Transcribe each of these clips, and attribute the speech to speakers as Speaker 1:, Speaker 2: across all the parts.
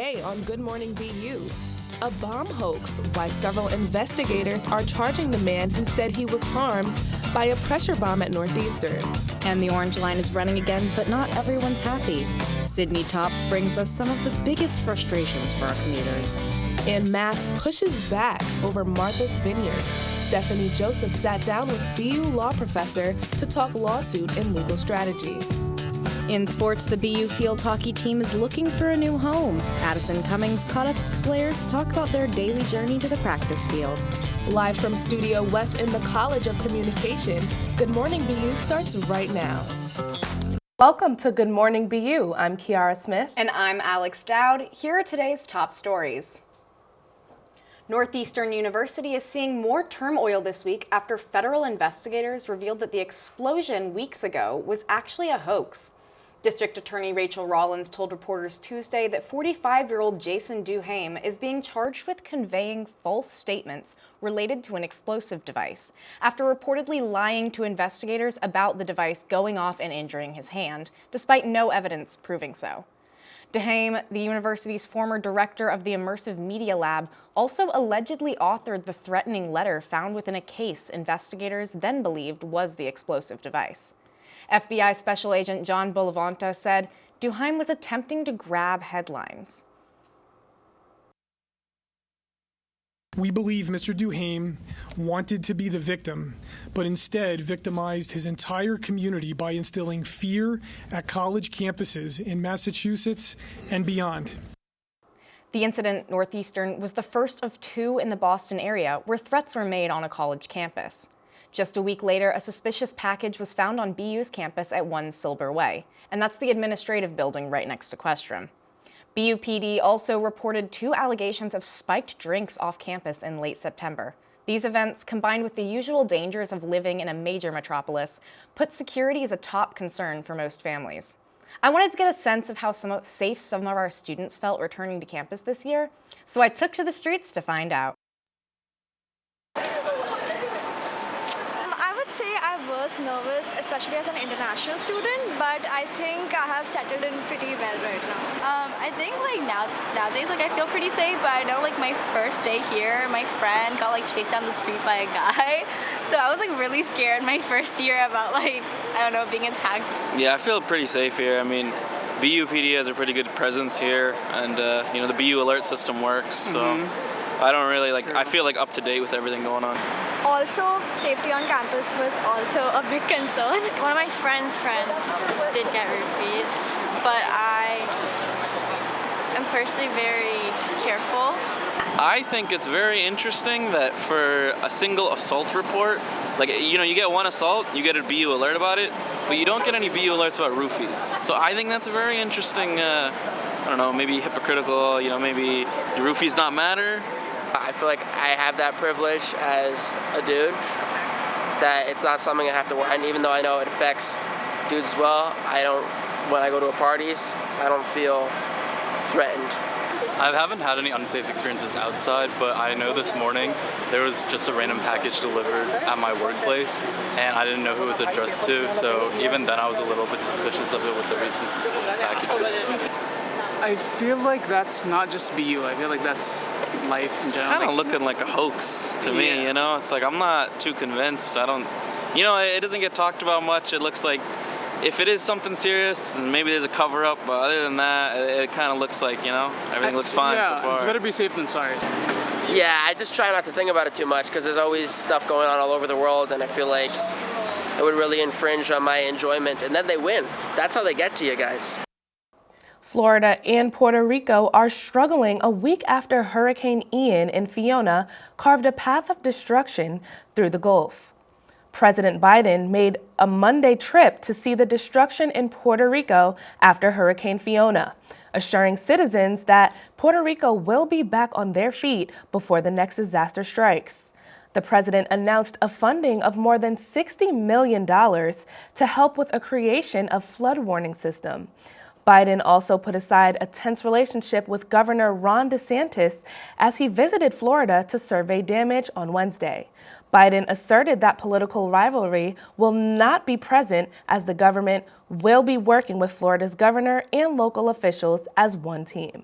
Speaker 1: Today on Good Morning BU, a bomb hoax, why several investigators are charging the man who said he was harmed by a pressure bomb at Northeastern.
Speaker 2: And the Orange Line is running again, but not everyone's happy. Sydney Top brings us some of the biggest frustrations for our commuters.
Speaker 1: And Mass pushes back over Martha's Vineyard. Stephanie Joseph sat down with BU law professor to talk lawsuit and legal strategy.
Speaker 2: In sports, the BU field hockey team is looking for a new home. Addison Cummings caught up with players to talk about their daily journey to the practice field.
Speaker 1: Live from Studio West in the College of Communication, Good Morning BU starts right now. Welcome to Good Morning BU. I'm Kiara Smith.
Speaker 3: And I'm Alex Dowd. Here are today's top stories. Northeastern University is seeing more turmoil this week after federal investigators revealed that the explosion weeks ago was actually a hoax. District Attorney Rachel Rollins told reporters Tuesday that 45-year-old Jason Duhame is being charged with conveying false statements related to an explosive device after reportedly lying to investigators about the device going off and injuring his hand, despite no evidence proving so. Duhame, the university's former director of the Immersive Media Lab, also allegedly authored the threatening letter found within a case investigators then believed was the explosive device. FBI Special Agent John Bolavanta said Duhame was attempting to grab headlines.
Speaker 4: We believe Mr. Duhame wanted to be the victim, but instead victimized his entire community by instilling fear at college campuses in Massachusetts and beyond.
Speaker 3: The incident at Northeastern was the first of two in the Boston area where threats were made on a college campus. Just a week later, a suspicious package was found on BU's campus at 1 Silver Way, and that's the administrative building right next to Questrom. BU PD also reported 2 allegations of spiked drinks off campus in late September. These events, combined with the usual dangers of living in a major metropolis, put security as a top concern for most families. I wanted to get a sense of how safe some of our students felt returning to campus this year, so I took to the streets to find out.
Speaker 5: I was nervous, especially as an international student, but I think I have settled in pretty well right now.
Speaker 6: I think nowadays I feel pretty safe, but I know my first day here, my friend got chased down the street by a guy, so I was really scared my first year about being attacked.
Speaker 7: Yeah, I feel pretty safe here. I mean, BU PD has a pretty good presence here, and the BU alert system works, so I don't really I feel up to date with everything going on.
Speaker 5: Also, safety on campus was also a big concern.
Speaker 8: One of my friends did get roofied, but I am personally very careful.
Speaker 7: I think it's very interesting that for a single assault report, you get one assault, you get a BU alert about it, but you don't get any BU alerts about roofies. So I think that's a very interesting, maybe hypocritical, maybe do roofies not matter?
Speaker 9: I feel like I have that privilege as a dude, that it's not something I have to worry. And even though I know it affects dudes as well, when I go to parties, I don't feel threatened.
Speaker 10: I haven't had any unsafe experiences outside, but I know this morning there was just a random package delivered at my workplace, and I didn't know who it was addressed to, so even then I was a little bit suspicious of it with the recent suspicious packages.
Speaker 11: I feel like that's not just BU. I feel like that's life in general.
Speaker 7: It's kind of looking like a hoax to me, It's I'm not too convinced. I don't, it doesn't get talked about much. It looks like if it is something serious, then maybe there's a cover-up, but other than that, it kind of looks like, everything looks fine so far.
Speaker 11: It's better be safe than sorry.
Speaker 9: Yeah, I just try not to think about it too much because there's always stuff going on all over the world, and I feel like it would really infringe on my enjoyment, and then they win. That's how they get to you guys.
Speaker 1: Florida and Puerto Rico are struggling a week after Hurricane Ian and Fiona carved a path of destruction through the Gulf. President Biden made a Monday trip to see the destruction in Puerto Rico after Hurricane Fiona, assuring citizens that Puerto Rico will be back on their feet before the next disaster strikes. The president announced a funding of more than $60 million to help with a creation of flood warning system. Biden also put aside a tense relationship with Governor Ron DeSantis as he visited Florida to survey damage on Wednesday. Biden asserted that political rivalry will not be present as the government will be working with Florida's governor and local officials as one team.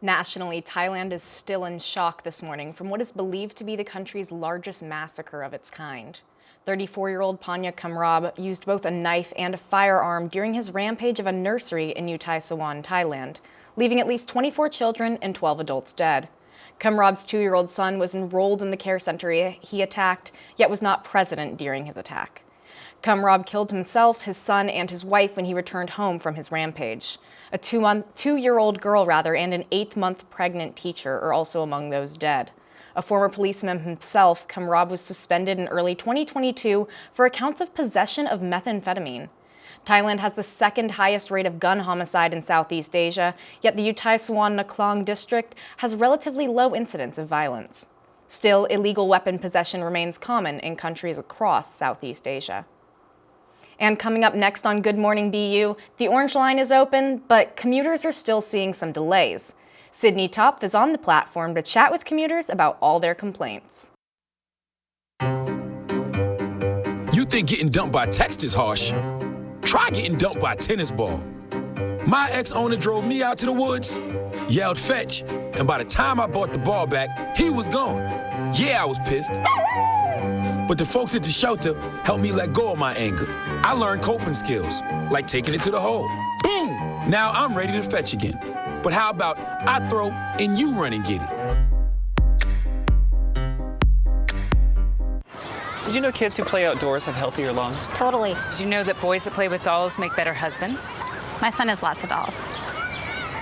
Speaker 3: Nationally, Thailand is still in shock this morning from what is believed to be the country's largest massacre of its kind. 34-year-old Panya Kamrab used both a knife and a firearm during his rampage of a nursery in Uthai Sawan, Thailand, leaving at least 24 children and 12 adults dead. Kamrab's 2-year-old son was enrolled in the care center he attacked, yet was not present during his attack. Kamrab killed himself, his son, and his wife when he returned home from his rampage. A 2-year-old girl, and an 8-month pregnant teacher are also among those dead. A former policeman himself, Kamrab was suspended in early 2022 for accounts of possession of methamphetamine. Thailand has the second highest rate of gun homicide in Southeast Asia, yet the Uthai Sawan Naklong district has relatively low incidence of violence. Still, illegal weapon possession remains common in countries across Southeast Asia. And coming up next on Good Morning BU, the Orange Line is open, but commuters are still seeing some delays. Sydney Topf is on the platform to chat with commuters about all their complaints.
Speaker 12: You think getting dumped by text is harsh? Try getting dumped by a tennis ball. My ex-owner drove me out to the woods, yelled fetch, and by the time I brought the ball back, he was gone. Yeah, I was pissed. But the folks at the shelter helped me let go of my anger. I learned coping skills, like taking it to the hole. Boom! Now I'm ready to fetch again. But how about I throw and you run and get it?
Speaker 13: Did you know kids who play outdoors have healthier lungs?
Speaker 14: Totally.
Speaker 15: Did you know that boys that play with dolls make better husbands?
Speaker 14: My son has lots of dolls.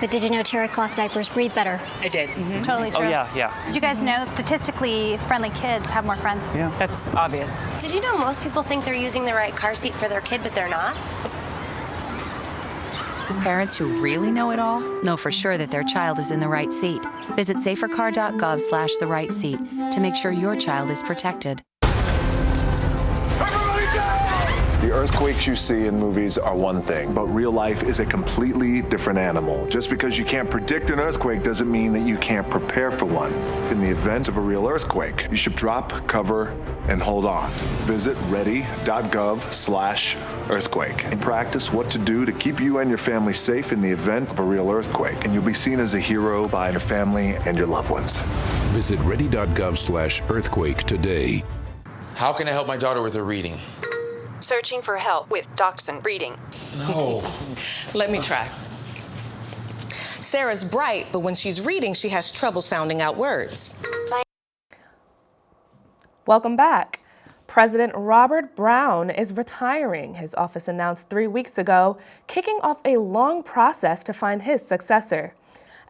Speaker 14: But did you know terry cloth diapers breathe better?
Speaker 15: I did. Mm-hmm.
Speaker 14: It's totally true.
Speaker 13: Oh, yeah.
Speaker 14: Did you guys know statistically friendly kids have more friends?
Speaker 13: Yeah.
Speaker 15: That's obvious.
Speaker 16: Did you know most people think they're using the right car seat for their kid, but they're not?
Speaker 17: Parents who really know it all know for sure that their child is in the right seat. Visit safercar.gov/the right seat to make sure your child is protected.
Speaker 18: The earthquakes you see in movies are one thing, but real life is a completely different animal. Just because you can't predict an earthquake doesn't mean that you can't prepare for one. In the event of a real earthquake, you should drop, cover, and hold on. Visit ready.gov/earthquake and practice what to do to keep you and your family safe in the event of a real earthquake. And you'll be seen as a hero by your family and your loved ones.
Speaker 19: Visit ready.gov/earthquake today.
Speaker 20: How can I help my daughter with her reading?
Speaker 21: Searching for help with Dachshund breeding.
Speaker 20: No.
Speaker 22: Let me try. Sarah's bright, but when she's reading, she has trouble sounding out words.
Speaker 1: Welcome back. President Robert Brown is retiring, his office announced 3 weeks ago, kicking off a long process to find his successor.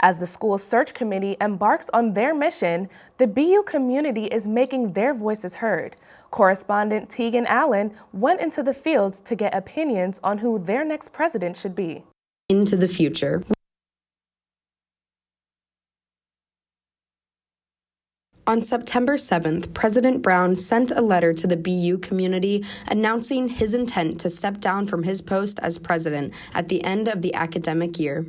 Speaker 1: As the school search committee embarks on their mission, the BU community is making their voices heard. Correspondent Tegan Allen went into the field to get opinions on who their next president should be.
Speaker 23: Into the future. On September 7th, President Brown sent a letter to the BU community announcing his intent to step down from his post as president at the end of the academic year.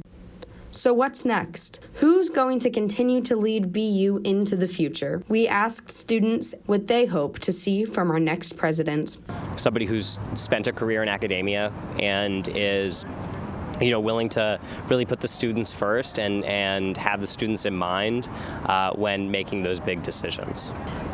Speaker 23: So what's next? Who's going to continue to lead BU into the future? We asked students what they hope to see from our next president.
Speaker 24: Somebody who's spent a career in academia and is willing to really put the students first and have the students in mind when making those big decisions.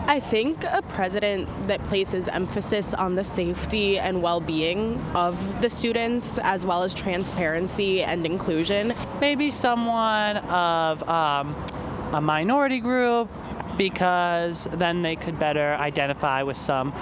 Speaker 25: I think a president that places emphasis on the safety and well-being of the students, as well as transparency and inclusion.
Speaker 26: Maybe someone of a minority group, because then they could better identify with some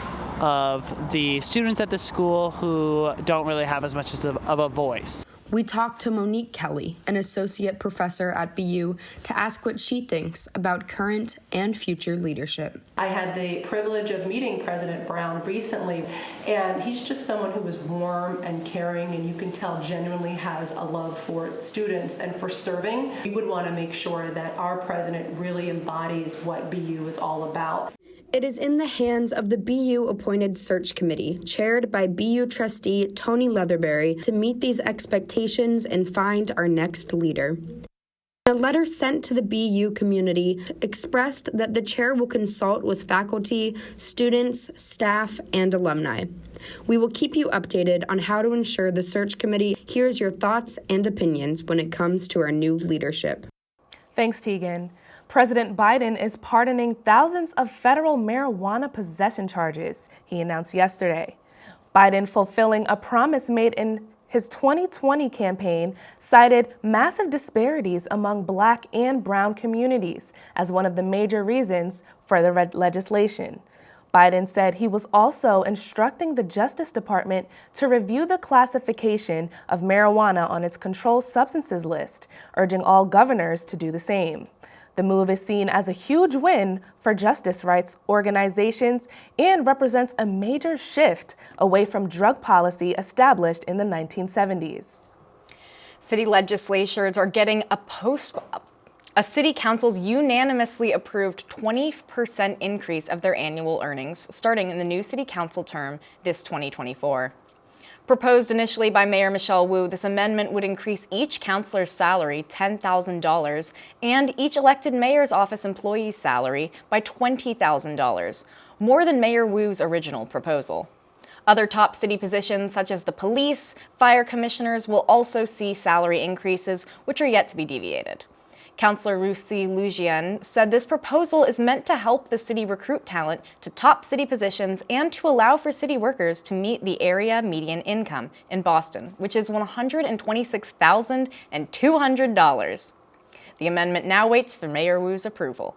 Speaker 26: of the students at the school who don't really have as much of a voice.
Speaker 23: We talked to Monique Kelly, an associate professor at BU, to ask what she thinks about current and future leadership.
Speaker 27: I had the privilege of meeting President Brown recently, and he's just someone who is warm and caring, and you can tell genuinely has a love for students and for serving. We would want to make sure that our president really embodies what BU is all about.
Speaker 23: It is in the hands of the BU-appointed search committee, chaired by BU trustee Tony Leatherberry, to meet these expectations and find our next leader. The letter sent to the BU community expressed that the chair will consult with faculty, students, staff, and alumni. We will keep you updated on how to ensure the search committee hears your thoughts and opinions when it comes to our new leadership.
Speaker 1: Thanks, Tegan. President Biden is pardoning thousands of federal marijuana possession charges, he announced yesterday. Biden, fulfilling a promise made in his 2020 campaign, cited massive disparities among Black and brown communities as one of the major reasons for the legislation. Biden said he was also instructing the Justice Department to review the classification of marijuana on its controlled substances list, urging all governors to do the same. The move is seen as a huge win for justice rights organizations and represents a major shift away from drug policy established in the 1970s.
Speaker 3: City legislatures are getting a city council's unanimously approved 20% increase of their annual earnings starting in the new city council term this 2024. Proposed initially by Mayor Michelle Wu, this amendment would increase each councilor's salary $10,000 and each elected mayor's office employee's salary by $20,000, more than Mayor Wu's original proposal. Other top city positions, such as the police, fire commissioners, will also see salary increases, which are yet to be deviated. Councillor Ruthie Lujian said this proposal is meant to help the city recruit talent to top city positions and to allow for city workers to meet the area median income in Boston, which is $126,200. The amendment now waits for Mayor Wu's approval.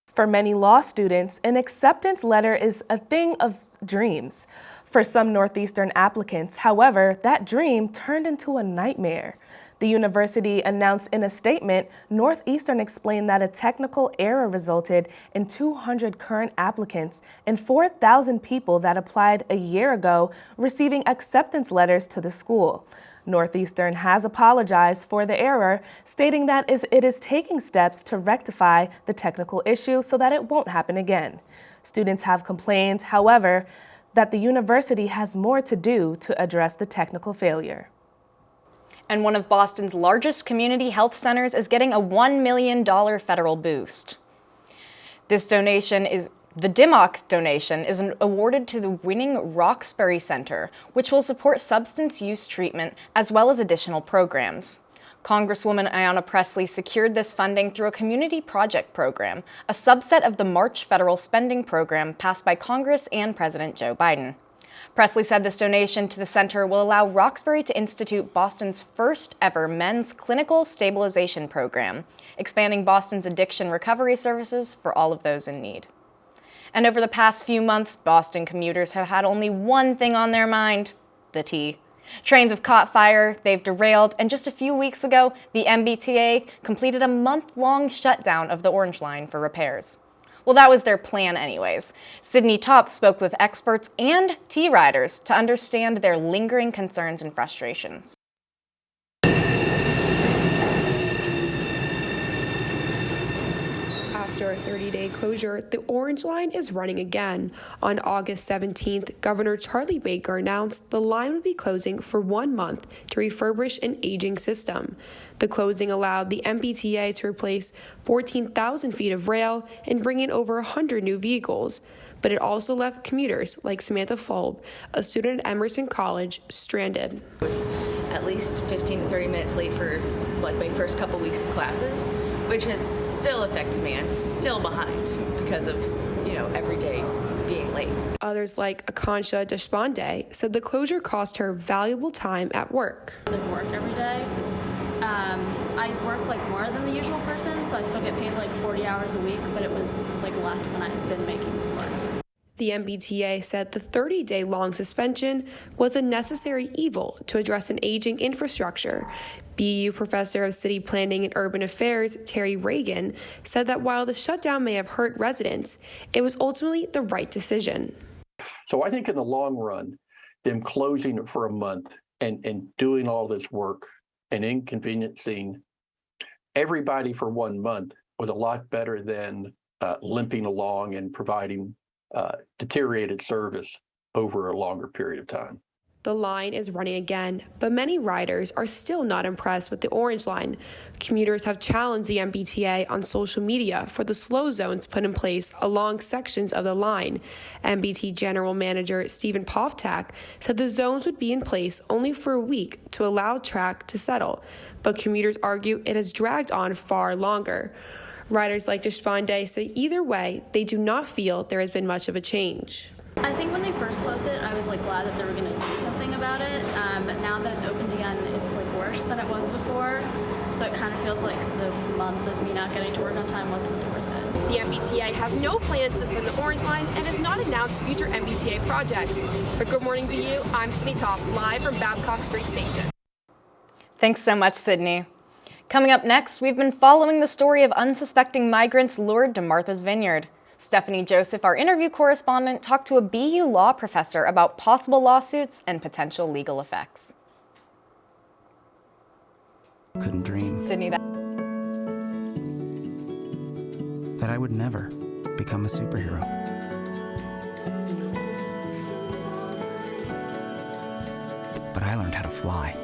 Speaker 1: For many law students, an acceptance letter is a thing of dreams. For some Northeastern applicants, however, that dream turned into a nightmare. The university announced in a statement, Northeastern explained that a technical error resulted in 200 current applicants and 4,000 people that applied a year ago receiving acceptance letters to the school. Northeastern has apologized for the error, stating that it is taking steps to rectify the technical issue so that it won't happen again. Students have complained, however, that the university has more to do to address the technical failure.
Speaker 3: And one of Boston's largest community health centers is getting a $1 million federal boost. This donation is the DIMOC donation is awarded to the winning Roxbury Center, which will support substance use treatment as well as additional programs. Congresswoman Ayanna Pressley secured this funding through a community project program, a subset of the March federal spending program passed by Congress and President Joe Biden. Pressley said this donation to the center will allow Roxbury to institute Boston's first ever men's clinical stabilization program, expanding Boston's addiction recovery services for all of those in need. And over the past few months, Boston commuters have had only one thing on their mind: the T. Trains have caught fire, they've derailed, and just a few weeks ago, the MBTA completed a month-long shutdown of the Orange Line for repairs. Well, that was their plan anyways. Sydney Top spoke with experts and T-riders to understand their lingering concerns and frustrations.
Speaker 23: After a 30-day closure, the Orange Line is running again. On August 17th, Governor Charlie Baker announced the line would be closing for 1 month to refurbish an aging system. The closing allowed the MBTA to replace 14,000 feet of rail and bring in over 100 new vehicles. But it also left commuters like Samantha Fulb, a student at Emerson College, stranded.
Speaker 2: I was at least 15 to 30 minutes late for my first couple weeks of classes, which has still affected me. I'm still behind because of, every day being late.
Speaker 23: Others like Akansha Deshpande said the closure cost her valuable time at work.
Speaker 4: I work every day. I work more than the usual person, so I still get paid 40 hours a week, but it was less than I've been making before.
Speaker 23: The MBTA said the 30-day long suspension was a necessary evil to address an aging infrastructure. BU Professor of City Planning and Urban Affairs, Terry Reagan, said that while the shutdown may have hurt residents, it was ultimately the right decision.
Speaker 5: So I think in the long run, them closing it for a month and doing all this work and inconveniencing everybody for 1 month was a lot better than limping along and providing deteriorated service over a longer period of time.
Speaker 6: The line is running again, but many riders are still not impressed with the orange line. Commuters have challenged the MBTA on social media for the slow zones put in place along sections of the line. MBT General Manager Stephen Povtak said the zones would be in place only for a week to allow track to settle, but commuters argue it has dragged on far longer. Riders like Deshpande say either way, they do not feel there has been much of a change.
Speaker 4: I think when they first closed it, I was glad that they were going to do something about it. But now that it's opened again, it's worse than it was before. So it kind of feels like the month of me not getting to work on time wasn't really worth it.
Speaker 7: The MBTA has no plans to suspend the orange line and has not announced future MBTA projects. For Good Morning BU, I'm Sydney Toff, live from Babcock Street Station.
Speaker 3: Thanks so much, Sydney. Coming up next, we've been following the story of unsuspecting migrants lured to Martha's Vineyard. Stephanie Joseph, our interview correspondent, talked to a BU law professor about possible lawsuits and potential legal effects.
Speaker 8: Couldn't dream.
Speaker 3: Sydney,
Speaker 8: that I would never become a superhero. But I learned how to fly.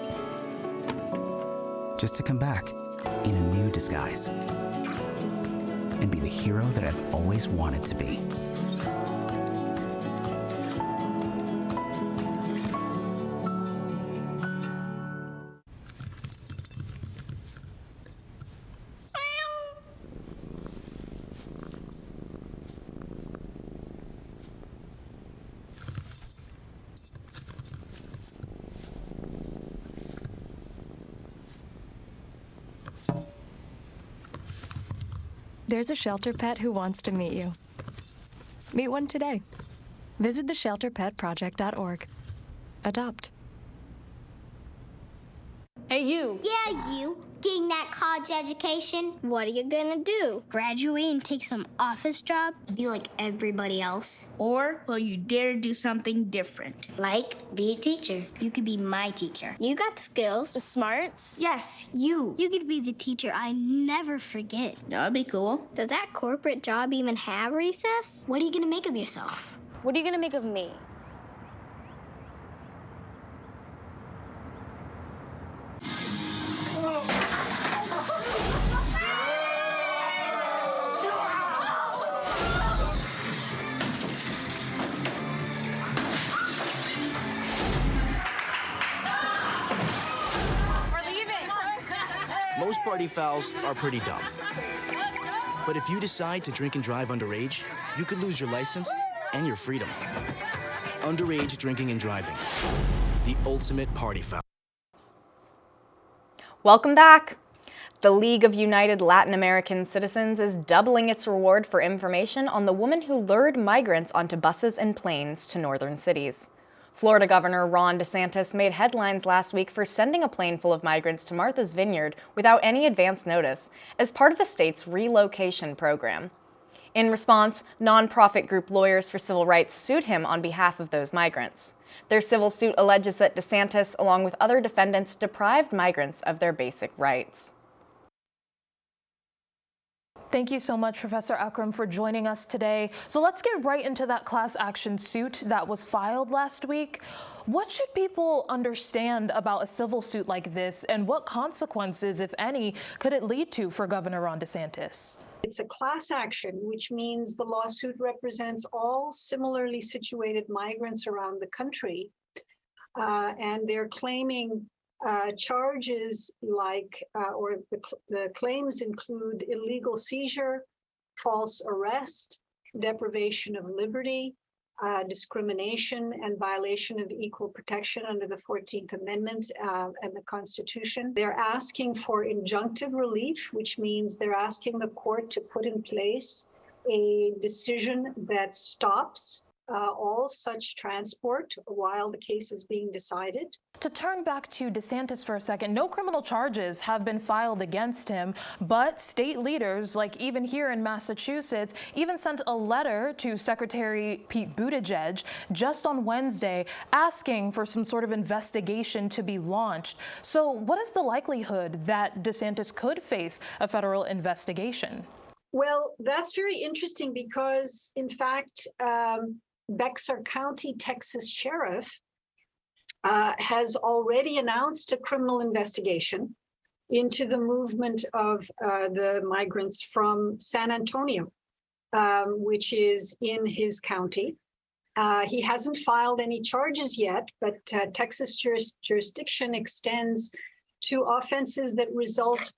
Speaker 8: Just to come back in a new disguise. And be the hero that I've always wanted to be.
Speaker 9: There's a shelter pet who wants to meet you. Meet one today. Visit theshelterpetproject.org. Adopt.
Speaker 10: Hey, you.
Speaker 11: Yeah, you. Getting that college education. What are you gonna do? Graduate and take some office job? Be like everybody else? Or will you dare do something different? Like, be a teacher. You could be my teacher. You got the skills. The smarts? Yes, you. You could be the teacher I never forget. That'd be cool. Does that corporate job even have recess? What are you gonna make of yourself?
Speaker 10: What are you gonna make of me?
Speaker 12: Most party fouls are pretty dumb. But if you decide to drink and drive underage, you could lose your license and your freedom. Underage drinking and driving. The ultimate party foul.
Speaker 3: Welcome back. The League of United Latin American Citizens is doubling its reward for information on the woman who lured migrants onto buses and planes to northern cities. Florida Governor Ron DeSantis made headlines last week for sending a plane full of migrants to Martha's Vineyard without any advance notice as part of the state's relocation program. In response, nonprofit group Lawyers for Civil Rights sued him on behalf of those migrants. Their civil suit alleges that DeSantis, along with other defendants, deprived migrants of their basic rights.
Speaker 1: Thank you so much, Professor Akram, for joining us today. So let's get right into that class action suit that was filed last week. What should people understand about a civil suit like this, and what consequences, if any, could it lead to for Governor Ron DeSantis?
Speaker 28: It's a class action, which means the lawsuit represents all similarly situated migrants around the country. And they're claiming charges like, or the claims include illegal seizure, false arrest, deprivation of liberty, discrimination, and violation of equal protection under the 14th Amendment and the Constitution. They're asking for injunctive relief, which means they're asking the court to put in place a decision that stops all such transport while the case is being decided.
Speaker 1: To turn back to DeSantis for a second, no criminal charges have been filed against him, but state leaders, like even here in Massachusetts, even sent a letter to Secretary Pete Buttigieg just on Wednesday asking for some sort of investigation to be launched. So what is the likelihood that DeSantis could face a federal investigation?
Speaker 28: Well, that's very interesting because, in fact, Bexar County, Texas Sheriff has already announced a criminal investigation into the movement of the migrants from San Antonio, which is in his county. He hasn't filed any charges yet, but Texas jurisdiction extends to offenses that result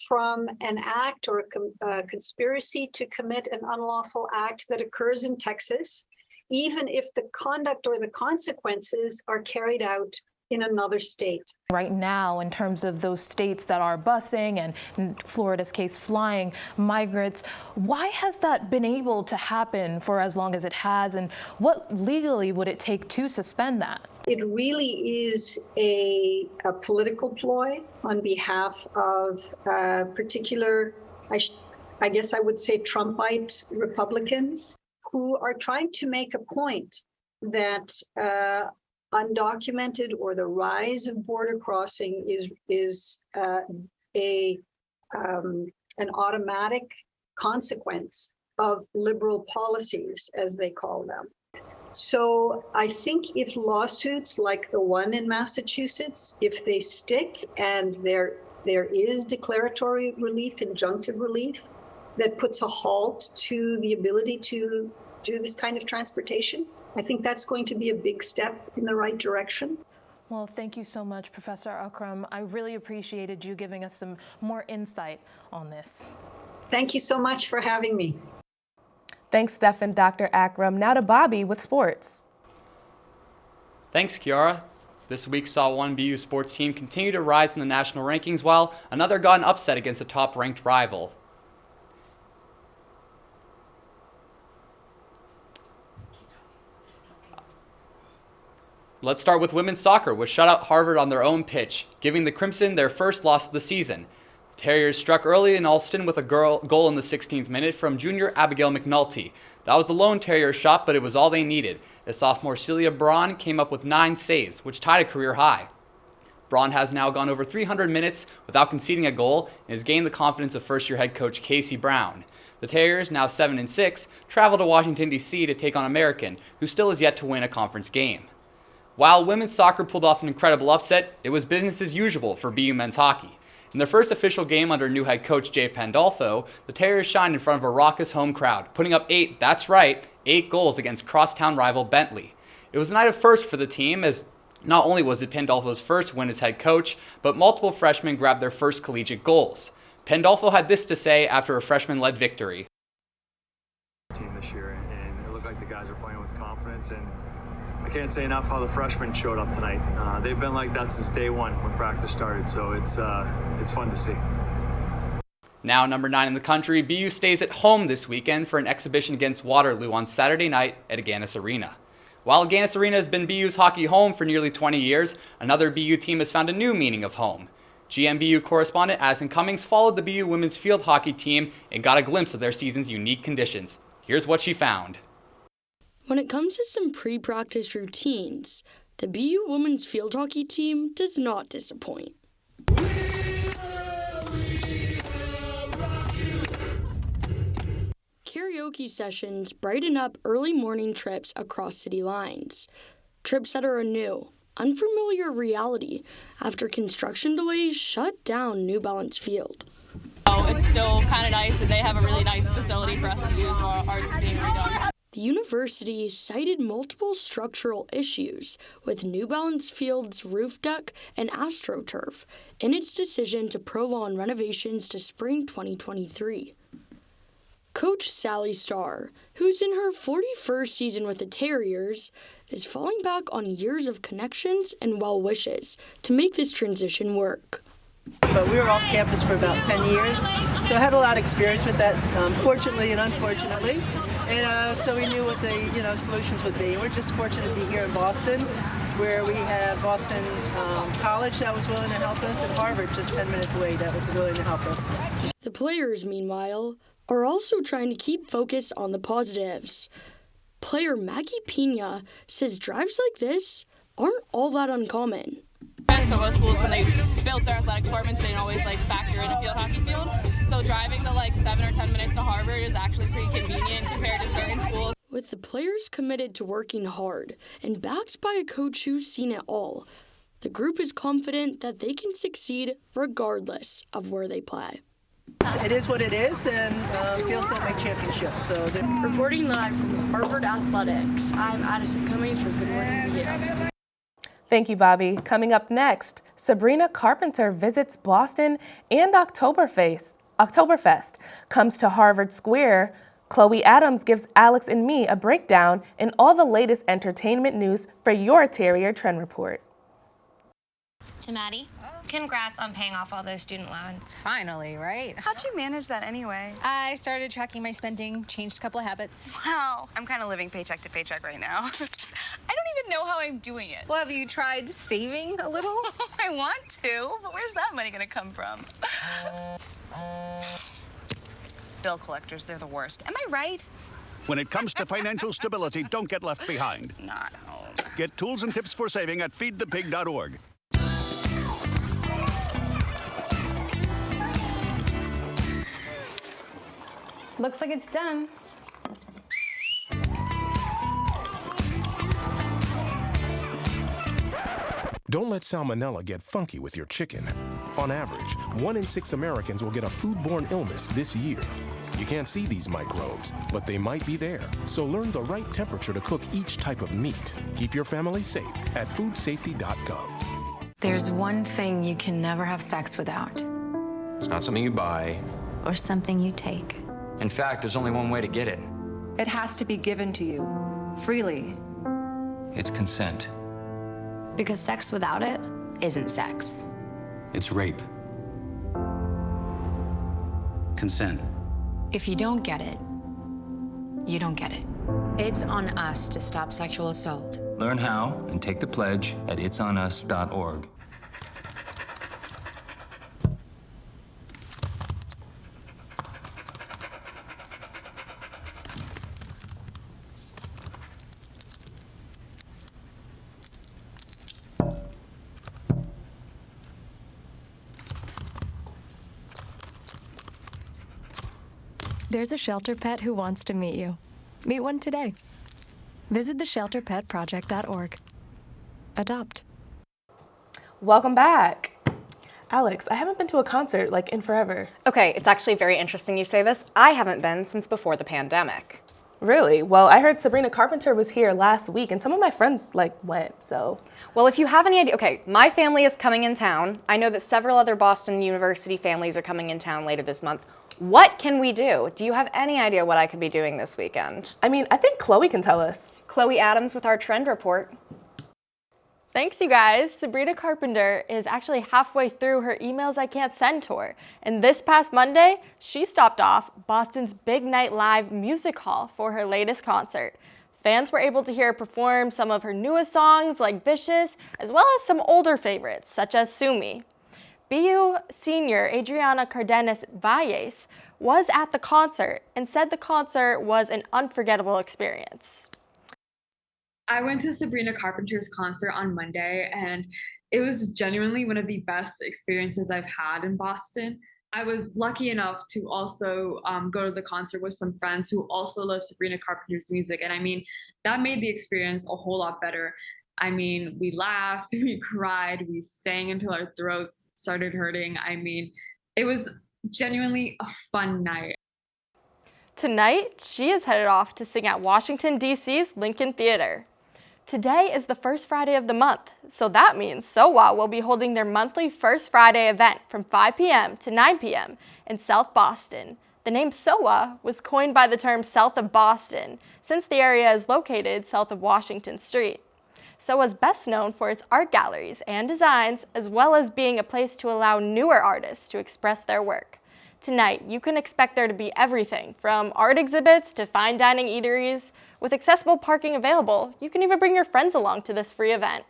Speaker 28: from an act or a conspiracy to commit an unlawful act that occurs in Texas, even if the conduct or the consequences are carried out in another state.
Speaker 1: Right now, in terms of those states that are busing and in Florida's case, flying migrants, why has that been able to happen for as long as it has? And what legally would it take to suspend that?
Speaker 28: It really is a political ploy on behalf of particular, I guess I would say, Trumpite Republicans who are trying to make a point that undocumented or the rise of border crossing is an automatic consequence of liberal policies, as they call them. So I think if lawsuits like the one in Massachusetts, if they stick and there is declaratory relief, injunctive relief, that puts a halt to the ability to do this kind of transportation, I think that's going to be a big step in the right direction.
Speaker 1: Well, thank you so much, Professor Akram. I really appreciated you giving us some more insight on this.
Speaker 28: Thank you so much for having me.
Speaker 1: Thanks, Steph and Dr. Akram. Now to Bobby with sports.
Speaker 13: Thanks, Kiara. This week saw one BU sports team continue to rise in the national rankings while another got an upset against a top-ranked rival. Let's start with women's soccer, which shut out Harvard on their own pitch, giving the Crimson their first loss of the season. The Terriers struck early in Alston with a goal in the 16th minute from junior Abigail McNulty. That was the lone Terrier shot, but it was all they needed, as sophomore Celia Braun came up with 9 saves, which tied a career high. Braun has now gone over 300 minutes without conceding a goal and has gained the confidence of first-year head coach Casey Brown. The Terriers, now 7-6, travel to Washington, D.C. to take on American, who still has yet to win a conference game. While women's soccer pulled off an incredible upset, it was business as usual for BU men's hockey. In their first official game under new head coach Jay Pandolfo, the Terriers shined in front of a raucous home crowd, putting up 8 goals against crosstown rival Bentley. It was a night of firsts for the team, as not only was it Pandolfo's first win as head coach, but multiple freshmen grabbed their first collegiate goals. Pandolfo had this to say after a freshman-led victory.
Speaker 14: Team this year, and it looked like the guys were playing with confidence, and I can't say enough how the freshmen showed up tonight. They've been like that since day one when practice started, so it's fun to see.
Speaker 13: Now number 9 in the country, BU stays at home this weekend for an exhibition against Waterloo on Saturday night at Agganis Arena. While Agganis Arena has been BU's hockey home for nearly 20 years, another BU team has found a new meaning of home. GMBU correspondent Addison Cummings followed the BU women's field hockey team and got a glimpse of their season's unique conditions. Here's what she found.
Speaker 15: When it comes to some pre-practice routines, the BU women's field hockey team does not disappoint. Karaoke sessions brighten up early morning trips across city lines. Trips that are a new, unfamiliar reality after construction delays shut down New Balance Field.
Speaker 16: It's still kind of nice that they have a really nice facility for us to use while ours is being redone.
Speaker 15: The university cited multiple structural issues with New Balance Field's roof deck and AstroTurf in its decision to prolong renovations to spring 2023. Coach Sally Starr, who's in her 41st season with the Terriers, is falling back on years of connections and well wishes to make this transition work.
Speaker 17: But we were off campus for about 10 years, so I had a lot of experience with that, fortunately and unfortunately. And so we knew what the solutions would be. We're just fortunate to be here in Boston, where we have Boston College that was willing to help us, and Harvard just 10 minutes away that was willing to help us.
Speaker 15: The players, meanwhile, are also trying to keep focus on the positives. Player Maggie Pina says drives like this aren't all that uncommon.
Speaker 16: So most schools, when they built their athletic departments, they didn't always factor in a field hockey field. So driving the 7 or 10 minutes to Harvard is actually pretty convenient compared to certain schools.
Speaker 15: With With the players committed to working hard and backed by a coach who's seen it all, the group is confident that they can succeed regardless of where they play.
Speaker 17: It is what it is, and Fields don't make championships. So
Speaker 15: Reporting live from Harvard Athletics, I'm Addison Cummings for Good Morning VU.
Speaker 1: Thank you, Bobby. Coming up next, Sabrina Carpenter visits Boston and Oktoberfest comes to Harvard Square. Chloe Adams gives Alex and me a breakdown and all the latest entertainment news for your Terrier Trend Report.
Speaker 18: To Maddie, congrats on paying off all those student loans.
Speaker 19: Finally, right? How'd you manage that anyway? I started tracking my spending, changed a couple of habits. Wow, I'm kind of living paycheck to paycheck right now. I don't even know how I'm doing it. Well, have you tried saving a little? I want to, but where's that money gonna come from? Bill collectors, they're the worst. Am I right?
Speaker 20: When it comes to financial stability, don't get left behind.
Speaker 19: Not home.
Speaker 20: Get tools and tips for saving at feedthepig.org.
Speaker 21: Looks like it's done.
Speaker 22: Don't let salmonella get funky with your chicken. On average, 1 in 6 Americans will get a foodborne illness this year. You can't see these microbes, but they might be there. So learn the right temperature to cook each type of meat. Keep your family safe at foodsafety.gov.
Speaker 24: There's one thing you can never have sex without.
Speaker 25: It's not something you buy.
Speaker 24: Or something you take.
Speaker 25: In fact, there's only one way to get it.
Speaker 26: It has to be given to you, freely.
Speaker 25: It's consent.
Speaker 24: Because sex without it isn't sex.
Speaker 25: It's rape. Consent.
Speaker 24: If you don't get it, you don't get it.
Speaker 29: It's on us to stop sexual assault.
Speaker 25: Learn how and take the pledge at itsonus.org.
Speaker 9: There's a shelter pet who wants to meet you. Meet one today. Visit theshelterpetproject.org. Adopt.
Speaker 1: Welcome back. Alex, I haven't been to a concert in forever.
Speaker 3: Okay, it's actually very interesting you say this. I haven't been since before the pandemic.
Speaker 1: Really? Well, I heard Sabrina Carpenter was here last week and some of my friends went, so.
Speaker 3: Well, if you have any idea, okay, my family is coming in town. I know that several other Boston University families are coming in town later this month. What can we do? Do you have any idea what I could be doing this weekend?
Speaker 1: I mean, I think Chloe can tell us.
Speaker 3: Chloe Adams with our trend report.
Speaker 30: Thanks, you guys. Sabrina Carpenter is actually halfway through her Emails I Can't Send tour. And this past Monday, she stopped off Boston's Big Night Live Music Hall for her latest concert. Fans were able to hear her perform some of her newest songs like Vicious, as well as some older favorites such as Sue Me. BU senior Adriana Cardenas Valles was at the concert and said the concert was an unforgettable experience.
Speaker 31: I went to Sabrina Carpenter's concert on Monday, and it was genuinely one of the best experiences I've had in Boston. I was lucky enough to also go to the concert with some friends who also love Sabrina Carpenter's music, and I mean, that made the experience a whole lot better. I mean, we laughed, we cried, we sang until our throats started hurting. I mean, it was genuinely a fun night.
Speaker 30: Tonight, she is headed off to sing at Washington, D.C.'s Lincoln Theater. Today is the first Friday of the month, so that means SOWA will be holding their monthly First Friday event from 5 p.m. to 9 p.m. in South Boston. The name SOWA was coined by the term south of Boston, since the area is located south of Washington Street. SOWA is best known for its art galleries and designs, as well as being a place to allow newer artists to express their work. Tonight, you can expect there to be everything from art exhibits to fine dining eateries. With accessible parking available, you can even bring your friends along to this free event.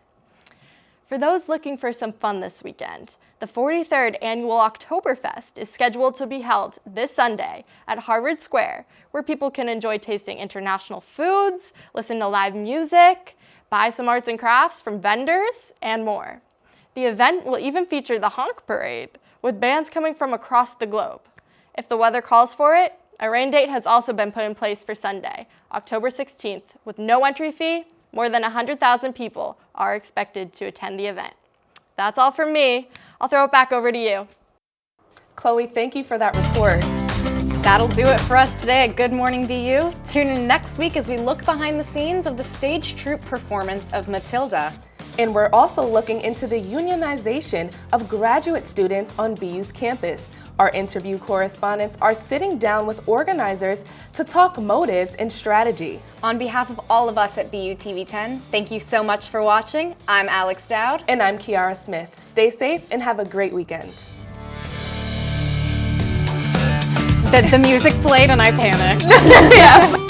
Speaker 30: For those looking for some fun this weekend, the 43rd annual Oktoberfest is scheduled to be held this Sunday at Harvard Square, where people can enjoy tasting international foods, listen to live music, buy some arts and crafts from vendors, and more. The event will even feature the Honk Parade, with bands coming from across the globe. If the weather calls for it, A rain date has also been put in place for Sunday, October 16th. With no entry fee, more than 100,000 people are expected to attend the event. That's all from me. I'll throw it back over to you.
Speaker 1: Chloe, thank you for that report.
Speaker 3: That'll do it for us today at Good Morning VU. Tune in next week as we look behind the scenes of the stage troupe performance of Matilda.
Speaker 1: And we're also looking into the unionization of graduate students on BU's campus. Our interview correspondents are sitting down with organizers to talk motives and strategy.
Speaker 3: On behalf of all of us at BU TV 10, thank you so much for watching. I'm Alex Dowd.
Speaker 1: And I'm Kiara Smith. Stay safe and have a great weekend.
Speaker 3: The music played and I panicked.
Speaker 1: Yeah.